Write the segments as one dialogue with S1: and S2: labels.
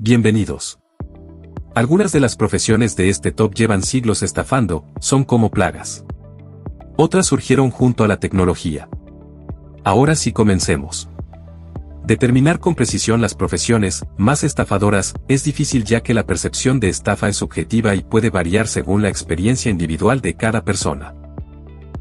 S1: Bienvenidos. Algunas de las profesiones de este top llevan siglos estafando, son como plagas. Otras surgieron junto a la tecnología. Ahora sí comencemos. Determinar con precisión las profesiones más estafadoras es difícil, ya que la percepción de estafa es subjetiva y puede variar según la experiencia individual de cada persona.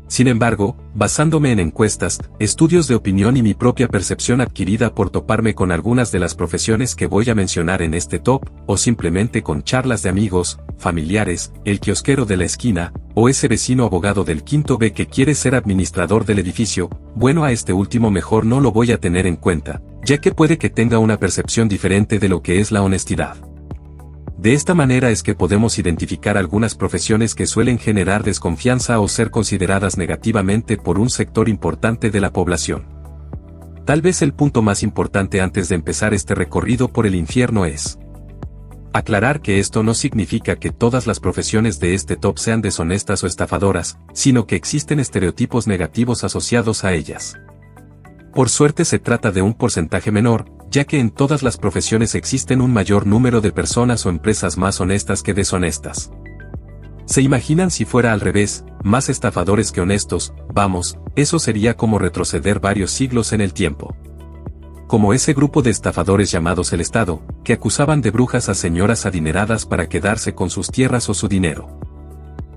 S1: Sin embargo, basándome en encuestas, estudios de opinión y mi propia percepción adquirida por toparme con algunas de las profesiones que voy a mencionar en este top, o simplemente con charlas de amigos, familiares, el kiosquero de la esquina, o ese vecino abogado del quinto B que quiere ser administrador del edificio, bueno, a este último mejor no lo voy a tener en cuenta, ya que puede que tenga una percepción diferente de lo que es la honestidad. De esta manera es que podemos identificar algunas profesiones que suelen generar desconfianza o ser consideradas negativamente por un sector importante de la población. Tal vez el punto más importante antes de empezar este recorrido por el infierno es aclarar que esto no significa que todas las profesiones de este top sean deshonestas o estafadoras, sino que existen estereotipos negativos asociados a ellas. Por suerte se trata de un porcentaje menor, ya que en todas las profesiones existen un mayor número de personas o empresas más honestas que deshonestas. ¿Se imaginan si fuera al revés, más estafadores que honestos? Vamos, eso sería como retroceder varios siglos en el tiempo. Como ese grupo de estafadores llamados el Estado, que acusaban de brujas a señoras adineradas para quedarse con sus tierras o su dinero.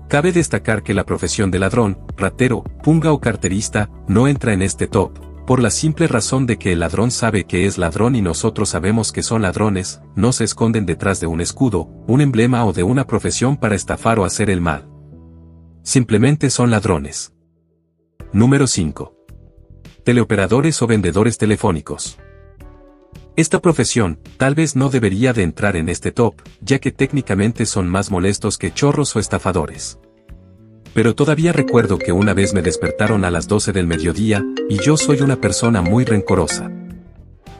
S1: Cabe destacar que la profesión de ladrón, ratero, punga o carterista no entra en este top, por la simple razón de que el ladrón sabe que es ladrón y nosotros sabemos que son ladrones, no se esconden detrás de un escudo, un emblema o de una profesión para estafar o hacer el mal. Simplemente son ladrones. Número 5. Teleoperadores o vendedores telefónicos. Esta profesión, tal vez no debería de entrar en este top, ya que técnicamente son más molestos que chorros o estafadores. Pero todavía recuerdo que una vez me despertaron a las 12 del mediodía, y yo soy una persona muy rencorosa.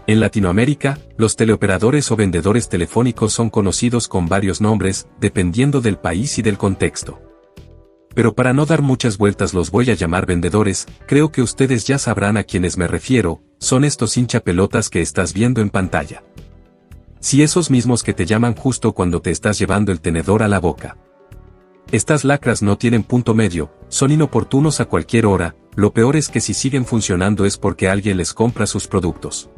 S1: En Latinoamérica, los teleoperadores o vendedores telefónicos son conocidos con varios nombres, dependiendo del país y del contexto. Pero para no dar muchas vueltas los voy a llamar vendedores, creo que ustedes ya sabrán a quienes me refiero, son estos hinchapelotas que estás viendo en pantalla. Sí, esos mismos que te llaman justo cuando te estás llevando el tenedor a la boca. Estas lacras no tienen punto medio, son inoportunos a cualquier hora, lo peor es que si siguen funcionando es porque alguien les compra sus productos.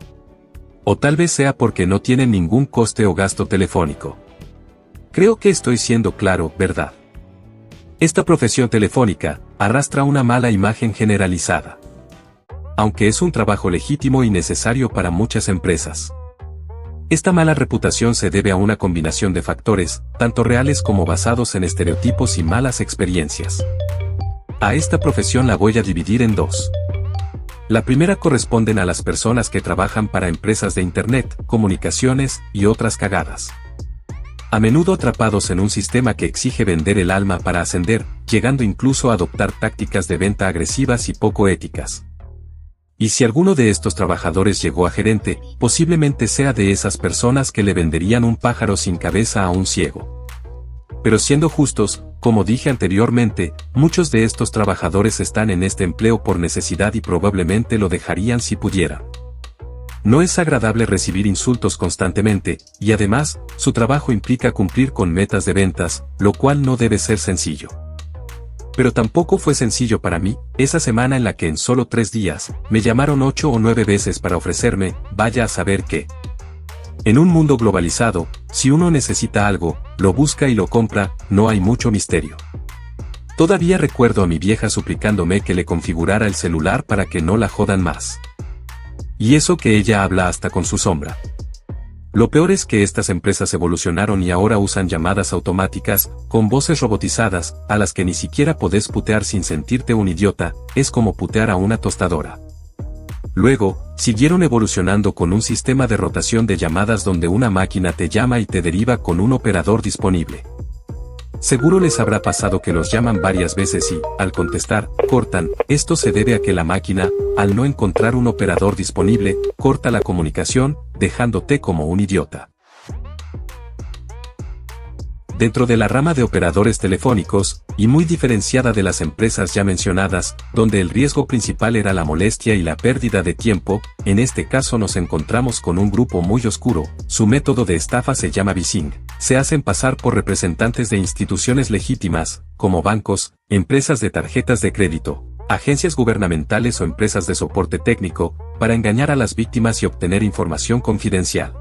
S1: O tal vez sea porque no tienen ningún coste o gasto telefónico. Creo que estoy siendo claro, ¿verdad? Esta profesión telefónica arrastra una mala imagen generalizada. Aunque es un trabajo legítimo y necesario para muchas empresas. Esta mala reputación se debe a una combinación de factores, tanto reales como basados en estereotipos y malas experiencias. A esta profesión la voy a dividir en dos. La primera corresponden a las personas que trabajan para empresas de internet, comunicaciones y otras cagadas. A menudo atrapados en un sistema que exige vender el alma para ascender, llegando incluso a adoptar tácticas de venta agresivas y poco éticas. Y si alguno de estos trabajadores llegó a gerente, posiblemente sea de esas personas que le venderían un pájaro sin cabeza a un ciego. Pero siendo justos, como dije anteriormente, muchos de estos trabajadores están en este empleo por necesidad y probablemente lo dejarían si pudieran. No es agradable recibir insultos constantemente, y además, su trabajo implica cumplir con metas de ventas, lo cual no debe ser sencillo. Pero tampoco fue sencillo para mí, esa semana en la que en solo 3 días, me llamaron 8 o 9 veces para ofrecerme, vaya a saber qué. En un mundo globalizado, si uno necesita algo, lo busca y lo compra, no hay mucho misterio. Todavía recuerdo a mi vieja suplicándome que le configurara el celular para que no la jodan más. Y eso que ella habla hasta con su sombra. Lo peor es que estas empresas evolucionaron y ahora usan llamadas automáticas, con voces robotizadas, a las que ni siquiera podés putear sin sentirte un idiota, es como putear a una tostadora. Luego, siguieron evolucionando con un sistema de rotación de llamadas donde una máquina te llama y te deriva con un operador disponible. Seguro les habrá pasado que los llaman varias veces y, al contestar, cortan. Esto se debe a que la máquina, al no encontrar un operador disponible, corta la comunicación, dejándote como un idiota. Dentro de la rama de operadores telefónicos, y muy diferenciada de las empresas ya mencionadas, donde el riesgo principal era la molestia y la pérdida de tiempo, en este caso nos encontramos con un grupo muy oscuro. Su método de estafa se llama phishing. Se hacen pasar por representantes de instituciones legítimas, como bancos, empresas de tarjetas de crédito, agencias gubernamentales o empresas de soporte técnico, para engañar a las víctimas y obtener información confidencial.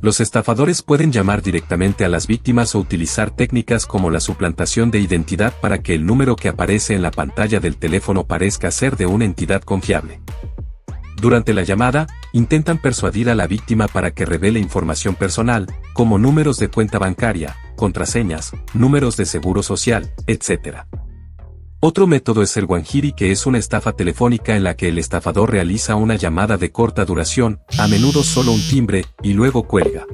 S1: Los estafadores pueden llamar directamente a las víctimas o utilizar técnicas como la suplantación de identidad para que el número que aparece en la pantalla del teléfono parezca ser de una entidad confiable. Durante la llamada, intentan persuadir a la víctima para que revele información personal, como números de cuenta bancaria, contraseñas, números de seguro social, etc. Otro método es el guanjiri, que es una estafa telefónica en la que el estafador realiza una llamada de corta duración, a menudo solo un timbre, y luego cuelga.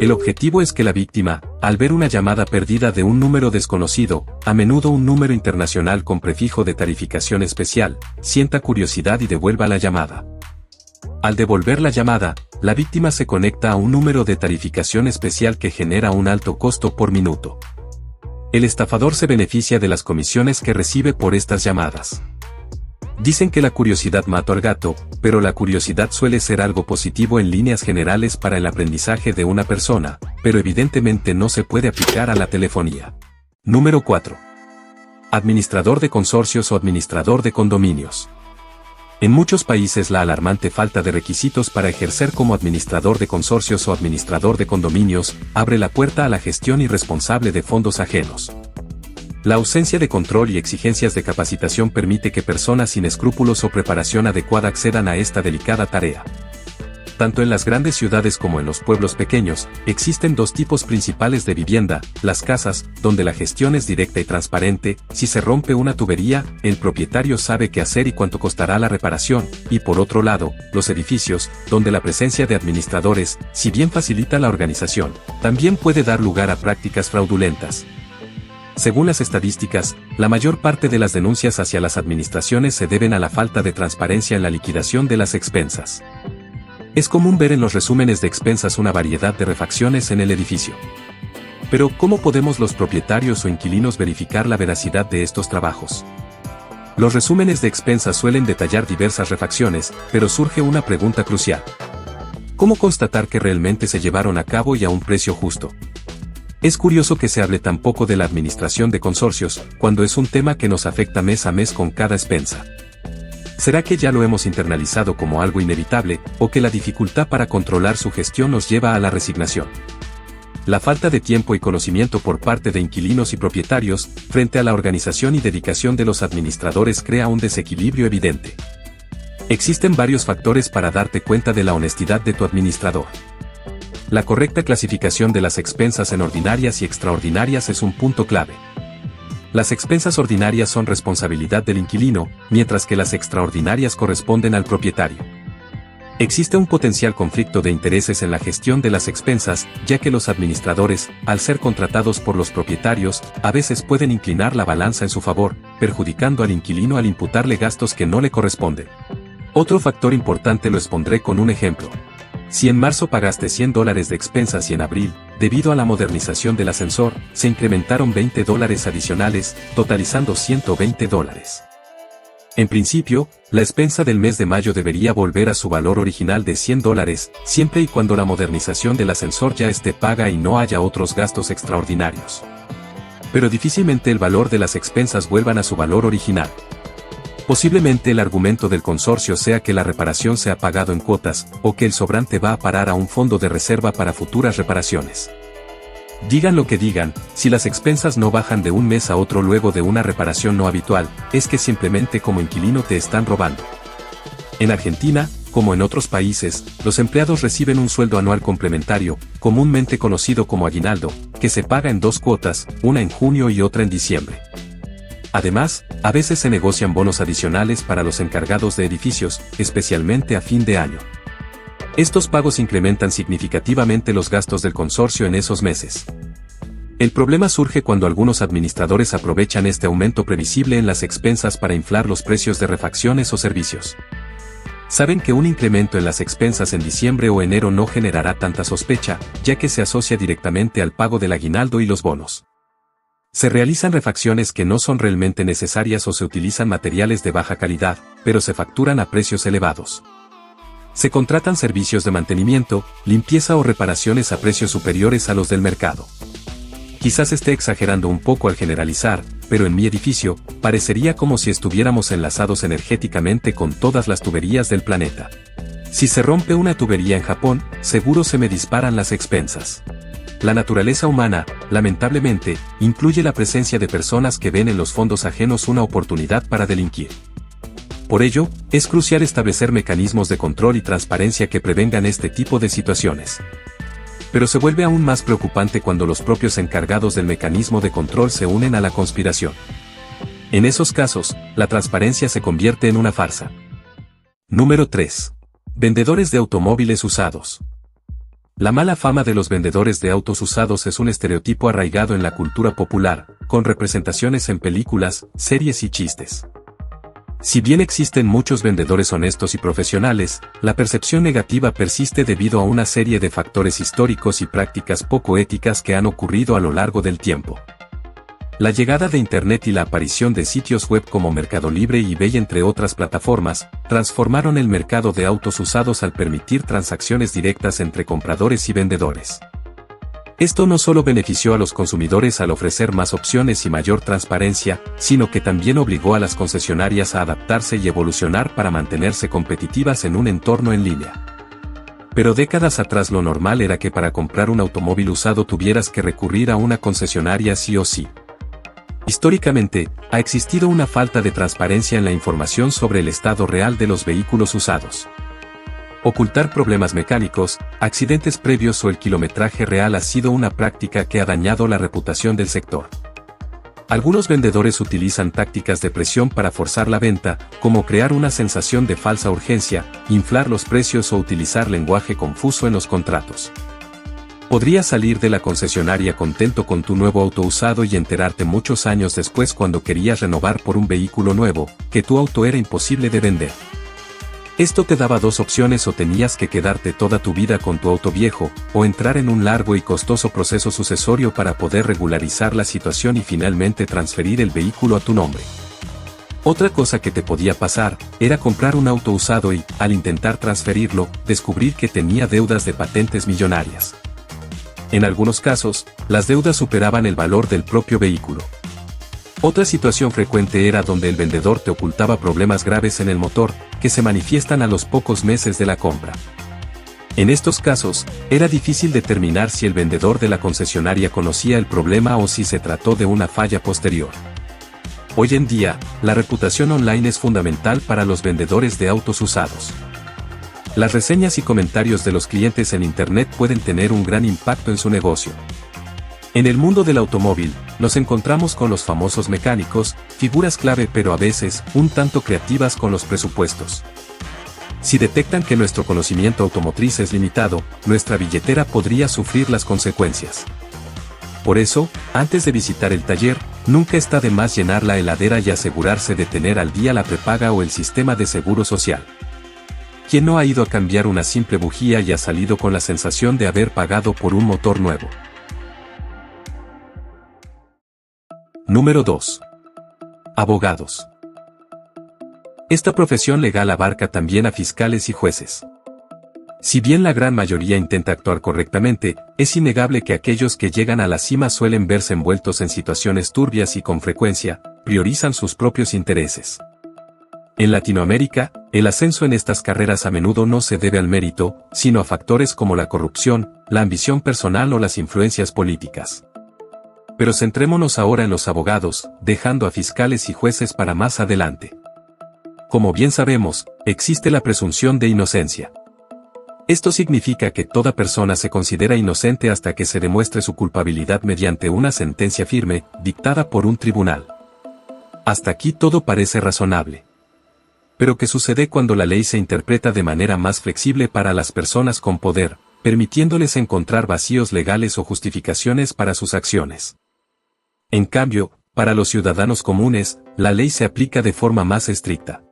S1: El objetivo es que la víctima, al ver una llamada perdida de un número desconocido, a menudo un número internacional con prefijo de tarificación especial, sienta curiosidad y devuelva la llamada. Al devolver la llamada, la víctima se conecta a un número de tarificación especial que genera un alto costo por minuto. El estafador se beneficia de las comisiones que recibe por estas llamadas. Dicen que la curiosidad mató al gato, pero la curiosidad suele ser algo positivo en líneas generales para el aprendizaje de una persona, pero evidentemente no se puede aplicar a la telefonía. Número 4. Administrador de consorcios o administrador de condominios. En muchos países la alarmante falta de requisitos para ejercer como administrador de consorcios o administrador de condominios abre la puerta a la gestión irresponsable de fondos ajenos. La ausencia de control y exigencias de capacitación permite que personas sin escrúpulos o preparación adecuada accedan a esta delicada tarea. Tanto en las grandes ciudades como en los pueblos pequeños, existen dos tipos principales de vivienda: las casas, donde la gestión es directa y transparente, si se rompe una tubería, el propietario sabe qué hacer y cuánto costará la reparación, y por otro lado, los edificios, donde la presencia de administradores, si bien facilita la organización, también puede dar lugar a prácticas fraudulentas. Según las estadísticas, la mayor parte de las denuncias hacia las administraciones se deben a la falta de transparencia en la liquidación de las expensas. Es común ver en los resúmenes de expensas una variedad de refacciones en el edificio. Pero, ¿cómo podemos los propietarios o inquilinos verificar la veracidad de estos trabajos? Los resúmenes de expensas suelen detallar diversas refacciones, pero surge una pregunta crucial. ¿Cómo constatar que realmente se llevaron a cabo y a un precio justo? Es curioso que se hable tan poco de la administración de consorcios, cuando es un tema que nos afecta mes a mes con cada expensa. ¿Será que ya lo hemos internalizado como algo inevitable, o que la dificultad para controlar su gestión nos lleva a la resignación? La falta de tiempo y conocimiento por parte de inquilinos y propietarios, frente a la organización y dedicación de los administradores, crea un desequilibrio evidente. Existen varios factores para darte cuenta de la honestidad de tu administrador. La correcta clasificación de las expensas en ordinarias y extraordinarias es un punto clave. Las expensas ordinarias son responsabilidad del inquilino, mientras que las extraordinarias corresponden al propietario. Existe un potencial conflicto de intereses en la gestión de las expensas, ya que los administradores, al ser contratados por los propietarios, a veces pueden inclinar la balanza en su favor, perjudicando al inquilino al imputarle gastos que no le corresponden. Otro factor importante lo expondré con un ejemplo. Si en marzo pagaste $100 de expensas y en abril, debido a la modernización del ascensor, se incrementaron $20 adicionales, totalizando $120. En principio, la expensa del mes de mayo debería volver a su valor original de $100, siempre y cuando la modernización del ascensor ya esté paga y no haya otros gastos extraordinarios. Pero difícilmente el valor de las expensas vuelvan a su valor original. Posiblemente el argumento del consorcio sea que la reparación se ha pagado en cuotas, o que el sobrante va a parar a un fondo de reserva para futuras reparaciones. Digan lo que digan, si las expensas no bajan de un mes a otro luego de una reparación no habitual, es que simplemente como inquilino te están robando. En Argentina, como en otros países, los empleados reciben un sueldo anual complementario, comúnmente conocido como aguinaldo, que se paga en 2 cuotas, una en junio y otra en diciembre. Además, a veces se negocian bonos adicionales para los encargados de edificios, especialmente a fin de año. Estos pagos incrementan significativamente los gastos del consorcio en esos meses. El problema surge cuando algunos administradores aprovechan este aumento previsible en las expensas para inflar los precios de refacciones o servicios. Saben que un incremento en las expensas en diciembre o enero no generará tanta sospecha, ya que se asocia directamente al pago del aguinaldo y los bonos. Se realizan refacciones que no son realmente necesarias o se utilizan materiales de baja calidad, pero se facturan a precios elevados. Se contratan servicios de mantenimiento, limpieza o reparaciones a precios superiores a los del mercado. Quizás esté exagerando un poco al generalizar, pero en mi edificio, parecería como si estuviéramos enlazados energéticamente con todas las tuberías del planeta. Si se rompe una tubería en Japón, seguro se me disparan las expensas. La naturaleza humana, lamentablemente, incluye la presencia de personas que ven en los fondos ajenos una oportunidad para delinquir. Por ello, es crucial establecer mecanismos de control y transparencia que prevengan este tipo de situaciones. Pero se vuelve aún más preocupante cuando los propios encargados del mecanismo de control se unen a la conspiración. En esos casos, la transparencia se convierte en una farsa. Número 3. Vendedores de automóviles usados. La mala fama de los vendedores de autos usados es un estereotipo arraigado en la cultura popular, con representaciones en películas, series y chistes. Si bien existen muchos vendedores honestos y profesionales, la percepción negativa persiste debido a una serie de factores históricos y prácticas poco éticas que han ocurrido a lo largo del tiempo. La llegada de Internet y la aparición de sitios web como Mercado Libre y eBay entre otras plataformas, transformaron el mercado de autos usados al permitir transacciones directas entre compradores y vendedores. Esto no solo benefició a los consumidores al ofrecer más opciones y mayor transparencia, sino que también obligó a las concesionarias a adaptarse y evolucionar para mantenerse competitivas en un entorno en línea. Pero décadas atrás lo normal era que para comprar un automóvil usado tuvieras que recurrir a una concesionaria sí o sí. Históricamente, ha existido una falta de transparencia en la información sobre el estado real de los vehículos usados. Ocultar problemas mecánicos, accidentes previos o el kilometraje real ha sido una práctica que ha dañado la reputación del sector. Algunos vendedores utilizan tácticas de presión para forzar la venta, como crear una sensación de falsa urgencia, inflar los precios o utilizar lenguaje confuso en los contratos. Podrías salir de la concesionaria contento con tu nuevo auto usado y enterarte muchos años después cuando querías renovar por un vehículo nuevo, que tu auto era imposible de vender. Esto te daba dos opciones: o tenías que quedarte toda tu vida con tu auto viejo, o entrar en un largo y costoso proceso sucesorio para poder regularizar la situación y finalmente transferir el vehículo a tu nombre. Otra cosa que te podía pasar, era comprar un auto usado y, al intentar transferirlo, descubrir que tenía deudas de patentes millonarias. En algunos casos, las deudas superaban el valor del propio vehículo. Otra situación frecuente era donde el vendedor te ocultaba problemas graves en el motor, que se manifiestan a los pocos meses de la compra. En estos casos, era difícil determinar si el vendedor de la concesionaria conocía el problema o si se trató de una falla posterior. Hoy en día, la reputación online es fundamental para los vendedores de autos usados. Las reseñas y comentarios de los clientes en Internet pueden tener un gran impacto en su negocio. En el mundo del automóvil, nos encontramos con los famosos mecánicos, figuras clave pero a veces, un tanto creativas con los presupuestos. Si detectan que nuestro conocimiento automotriz es limitado, nuestra billetera podría sufrir las consecuencias. Por eso, antes de visitar el taller, nunca está de más llenar la heladera y asegurarse de tener al día la prepaga o el sistema de seguro social. ¿Quién no ha ido a cambiar una simple bujía y ha salido con la sensación de haber pagado por un motor nuevo? Número 2. Abogados. Esta profesión legal abarca también a fiscales y jueces. Si bien la gran mayoría intenta actuar correctamente, es innegable que aquellos que llegan a la cima suelen verse envueltos en situaciones turbias y con frecuencia, priorizan sus propios intereses. En Latinoamérica, el ascenso en estas carreras a menudo no se debe al mérito, sino a factores como la corrupción, la ambición personal o las influencias políticas. Pero centrémonos ahora en los abogados, dejando a fiscales y jueces para más adelante. Como bien sabemos, existe la presunción de inocencia. Esto significa que toda persona se considera inocente hasta que se demuestre su culpabilidad mediante una sentencia firme, dictada por un tribunal. Hasta aquí todo parece razonable. Pero ¿qué sucede cuando la ley se interpreta de manera más flexible para las personas con poder, permitiéndoles encontrar vacíos legales o justificaciones para sus acciones? En cambio, para los ciudadanos comunes, la ley se aplica de forma más estricta.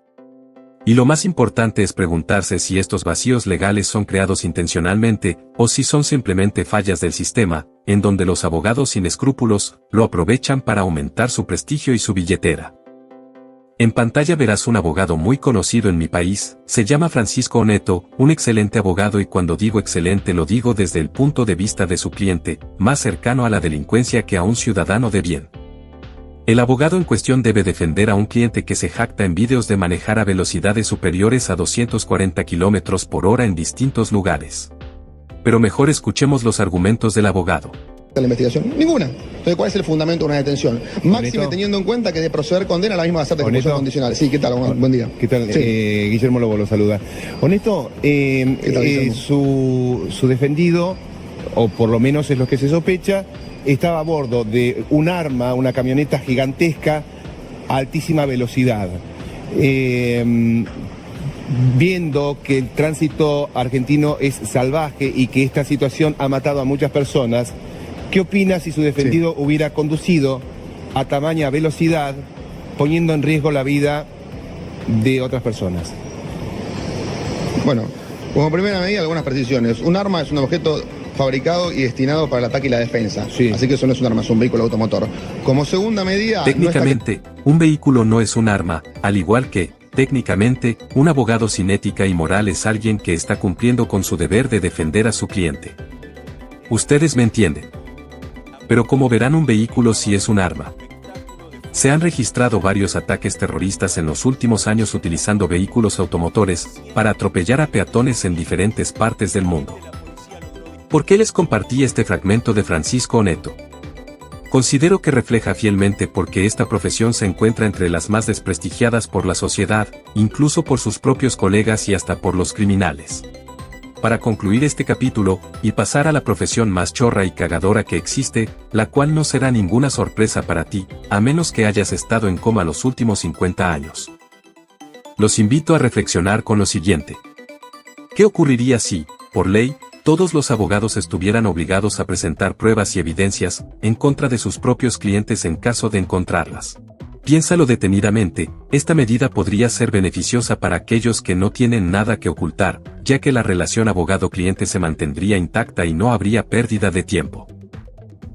S1: Y lo más importante es preguntarse si estos vacíos legales son creados intencionalmente, o si son simplemente fallas del sistema, en donde los abogados sin escrúpulos lo aprovechan para aumentar su prestigio y su billetera. En pantalla verás un abogado muy conocido en mi país, se llama Francisco Onetto, un excelente abogado, y cuando digo excelente lo digo desde el punto de vista de su cliente, más cercano a la delincuencia que a un ciudadano de bien. El abogado en cuestión debe defender a un cliente que se jacta en vídeos de manejar a velocidades superiores a 240 km/h en distintos lugares. Pero mejor escuchemos los argumentos del abogado.
S2: ¿La investigación? Ninguna. Entonces, ¿cuál es el fundamento de una detención? Máxime teniendo en cuenta que de proceder condena, la misma va a ser de ejecución condicional. Sí, ¿qué tal? Buen día.
S3: ¿Qué tal?
S2: Sí.
S3: Guillermo Lobo lo saluda. Honesto, su defendido, o por lo menos es lo que se sospecha, estaba a bordo de un arma, una camioneta gigantesca a altísima velocidad. Viendo que el tránsito argentino es salvaje y que esta situación ha matado a muchas personas, ¿qué opina si su defendido hubiera conducido a tamaña velocidad, poniendo en riesgo la vida de otras personas?
S2: Bueno, como primera medida, algunas precisiones. Un arma es un objeto fabricado y destinado para el ataque y la defensa. Sí. Así que eso no es un arma, es un vehículo automotor. Como segunda medida...
S1: Técnicamente, un vehículo no es un arma, al igual que, técnicamente, un abogado sin ética y moral es alguien que está cumpliendo con su deber de defender a su cliente. Ustedes me entienden. Pero como verán, un vehículo sí es un arma. Se han registrado varios ataques terroristas en los últimos años utilizando vehículos automotores para atropellar a peatones en diferentes partes del mundo. ¿Por qué les compartí este fragmento de Francisco Onetto? Considero que refleja fielmente porque esta profesión se encuentra entre las más desprestigiadas por la sociedad, incluso por sus propios colegas y hasta por los criminales. Para concluir este capítulo, y pasar a la profesión más chorra y cagadora que existe, la cual no será ninguna sorpresa para ti, a menos que hayas estado en coma los últimos 50 años. Los invito a reflexionar con lo siguiente. ¿Qué ocurriría si, por ley, todos los abogados estuvieran obligados a presentar pruebas y evidencias en contra de sus propios clientes en caso de encontrarlas? Piénsalo detenidamente, esta medida podría ser beneficiosa para aquellos que no tienen nada que ocultar, ya que la relación abogado-cliente se mantendría intacta y no habría pérdida de tiempo.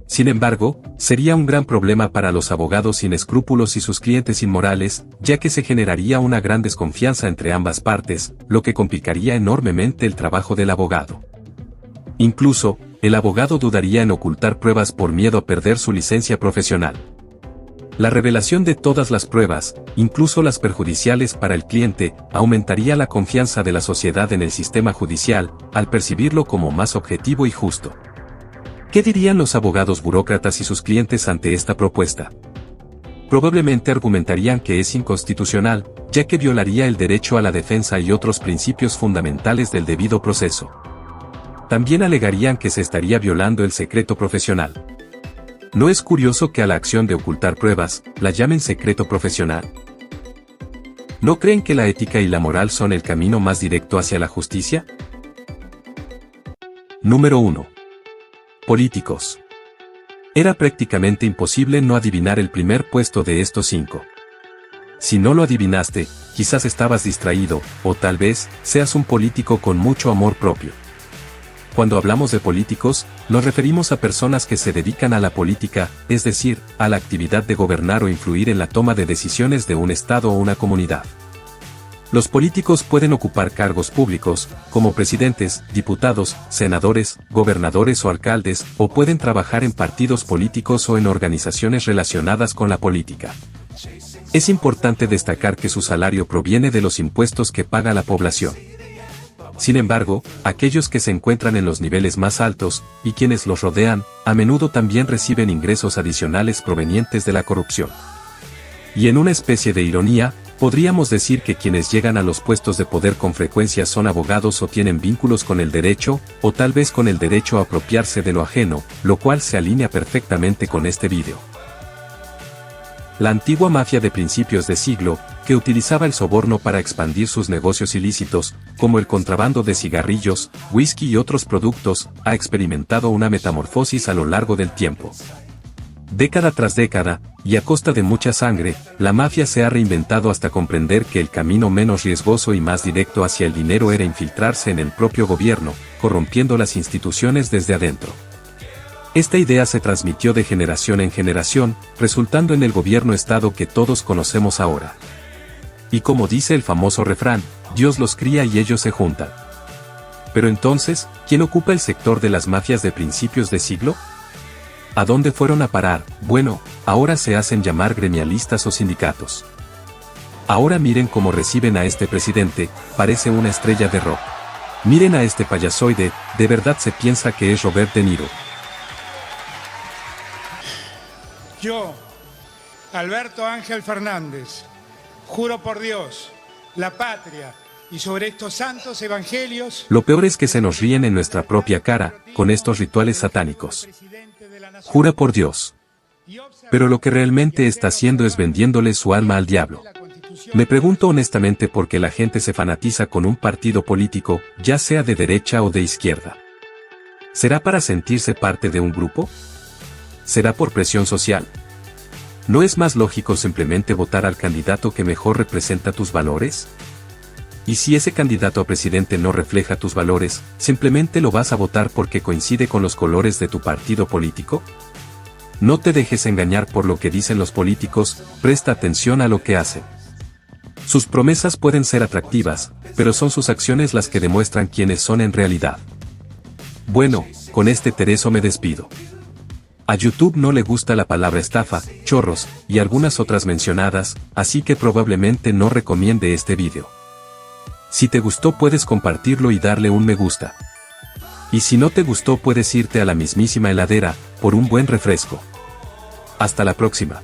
S1: Sin embargo, sería un gran problema para los abogados sin escrúpulos y sus clientes inmorales, ya que se generaría una gran desconfianza entre ambas partes, lo que complicaría enormemente el trabajo del abogado. Incluso, el abogado dudaría en ocultar pruebas por miedo a perder su licencia profesional. La revelación de todas las pruebas, incluso las perjudiciales para el cliente, aumentaría la confianza de la sociedad en el sistema judicial, al percibirlo como más objetivo y justo. ¿Qué dirían los abogados burócratas y sus clientes ante esta propuesta? Probablemente argumentarían que es inconstitucional, ya que violaría el derecho a la defensa y otros principios fundamentales del debido proceso. También alegarían que se estaría violando el secreto profesional. ¿No es curioso que a la acción de ocultar pruebas, la llamen secreto profesional? ¿No creen que la ética y la moral son el camino más directo hacia la justicia? Número 1. Políticos. Era prácticamente imposible no adivinar el primer puesto de estos 5. Si no lo adivinaste, quizás estabas distraído, o tal vez, seas un político con mucho amor propio. Cuando hablamos de políticos, nos referimos a personas que se dedican a la política, es decir, a la actividad de gobernar o influir en la toma de decisiones de un estado o una comunidad. Los políticos pueden ocupar cargos públicos, como presidentes, diputados, senadores, gobernadores o alcaldes, o pueden trabajar en partidos políticos o en organizaciones relacionadas con la política. Es importante destacar que su salario proviene de los impuestos que paga la población. Sin embargo, aquellos que se encuentran en los niveles más altos, y quienes los rodean, a menudo también reciben ingresos adicionales provenientes de la corrupción. Y en una especie de ironía, podríamos decir que quienes llegan a los puestos de poder con frecuencia son abogados o tienen vínculos con el derecho, o tal vez con el derecho a apropiarse de lo ajeno, lo cual se alinea perfectamente con este vídeo. La antigua mafia de principios de siglo, que utilizaba el soborno para expandir sus negocios ilícitos, como el contrabando de cigarrillos, whisky y otros productos, ha experimentado una metamorfosis a lo largo del tiempo. Década tras década, y a costa de mucha sangre, la mafia se ha reinventado hasta comprender que el camino menos riesgoso y más directo hacia el dinero era infiltrarse en el propio gobierno, corrompiendo las instituciones desde adentro. Esta idea se transmitió de generación en generación, resultando en el gobierno-estado que todos conocemos ahora. Y como dice el famoso refrán, Dios los cría y ellos se juntan. Pero entonces, ¿quién ocupa el sector de las mafias de principios de siglo? ¿A dónde fueron a parar? Bueno, ahora se hacen llamar gremialistas o sindicatos. Ahora miren cómo reciben a este presidente, parece una estrella de rock. Miren a este payasoide, de verdad se piensa que es Robert De Niro.
S4: Yo, Alberto Ángel Fernández, juro por Dios, la patria y sobre estos santos evangelios...
S1: Lo peor es que se nos ríen en nuestra propia cara, con estos rituales satánicos. Jura por Dios. Pero lo que realmente está haciendo es vendiéndole su alma al diablo. Me pregunto honestamente por qué la gente se fanatiza con un partido político, ya sea de derecha o de izquierda. ¿Será para sentirse parte de un grupo? ¿Será por presión social? ¿No es más lógico simplemente votar al candidato que mejor representa tus valores? Y si ese candidato a presidente no refleja tus valores, ¿simplemente lo vas a votar porque coincide con los colores de tu partido político? No te dejes engañar por lo que dicen los políticos, presta atención a lo que hacen. Sus promesas pueden ser atractivas, pero son sus acciones las que demuestran quiénes son en realidad. Bueno, con este tereso me despido. A YouTube no le gusta la palabra estafa, chorros, y algunas otras mencionadas, así que probablemente no recomiende este vídeo. Si te gustó puedes compartirlo y darle un me gusta. Y si no te gustó puedes irte a la mismísima heladera, por un buen refresco. Hasta la próxima.